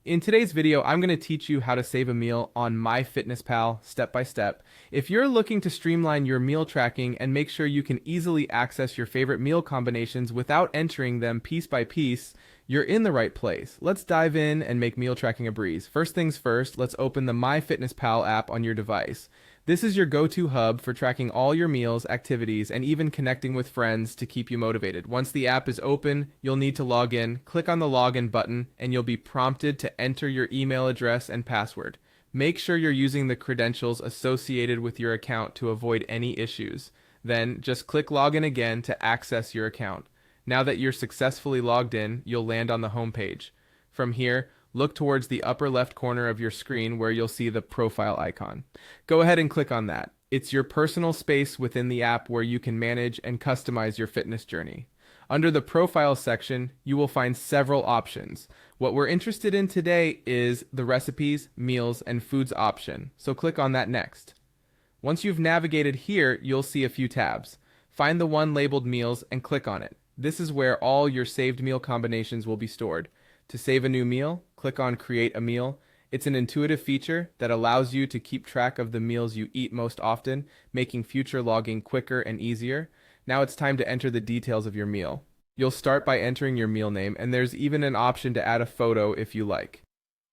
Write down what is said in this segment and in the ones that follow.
In today's video, I'm going to teach you how to save a meal on MyFitnessPal step by step. If you're looking to streamline your meal tracking and make sure you can easily access your favorite meal combinations without entering them piece by piece, you're in the right place. Let's dive in and make meal tracking a breeze. First things first, let's open the MyFitnessPal app on your device. This is your go-to hub for tracking all your meals, activities, and even connecting with friends to keep you motivated. Once the app is open, you'll need to log in. Click on the login button, and you'll be prompted to enter your email address and password. Make sure you're using the credentials associated with your account to avoid any issues. Then, just click login again to access your account. Now that you're successfully logged in, you'll land on the home page. From here, look towards the upper left corner of your screen where you'll see the profile icon. Go ahead and click on that. It's your personal space within the app where you can manage and customize your fitness journey. Under the profile section, you will find several options. What we're interested in today is the recipes, meals, and foods option, so click on that next. Once you've navigated here, you'll see a few tabs. Find the one labeled meals and click on it. This is where all your saved meal combinations will be stored. To save a new meal, click on Create a Meal. It's an intuitive feature that allows you to keep track of the meals you eat most often, making future logging quicker and easier. Now it's time to enter the details of your meal. You'll start by entering your meal name, and there's even an option to add a photo if you like.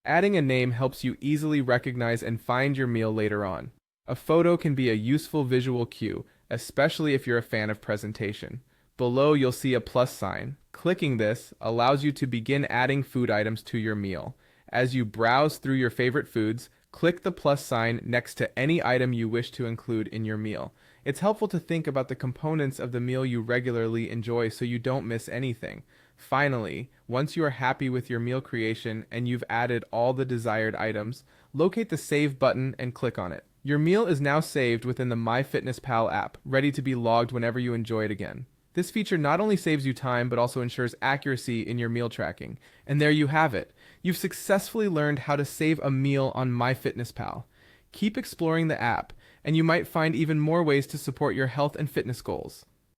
Adding a name helps you easily recognize and find your meal later on. A photo can be a useful visual cue, especially if you're a fan of presentation. Below, you'll see a plus sign. Clicking this allows you to begin adding food items to your meal. As you browse through your favorite foods, click the plus sign next to any item you wish to include in your meal. It's helpful to think about the components of the meal you regularly enjoy so you don't miss anything. Finally, once you are happy with your meal creation and you've added all the desired items, locate the Save button and click on it. Your meal is now saved within the MyFitnessPal app, ready to be logged whenever you enjoy it again. This feature not only saves you time, but also ensures accuracy in your meal tracking. And there you have it. You've successfully learned how to save a meal on MyFitnessPal. Keep exploring the app, and you might find even more ways to support your health and fitness goals.